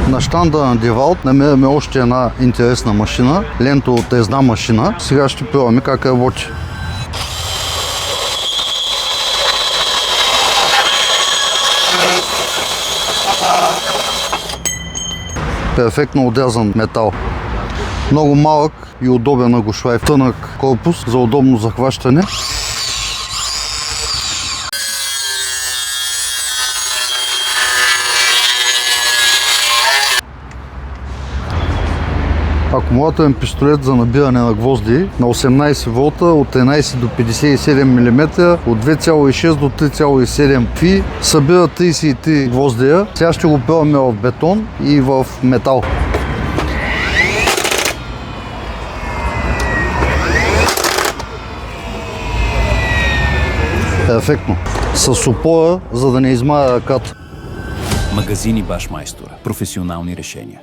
На щанда на Девалт намираме още една интересна машина, лентоотезна машина. Сега ще пробваме как работи. Перфектно отрязан метал. Много малък и удобен на гошлайф. Тънък корпус за удобно захващане. Акумулаторен пистолет за набиране на гвозди на 18 волта от 13 до 57 мм от 2,6 до 3,7 фи. Събира 33 гвоздия. Сега ще го пробваме в бетон и в метал. Перфектно. С опора, за да не измая ръката. Магазини Башмайстор. Професионални решения.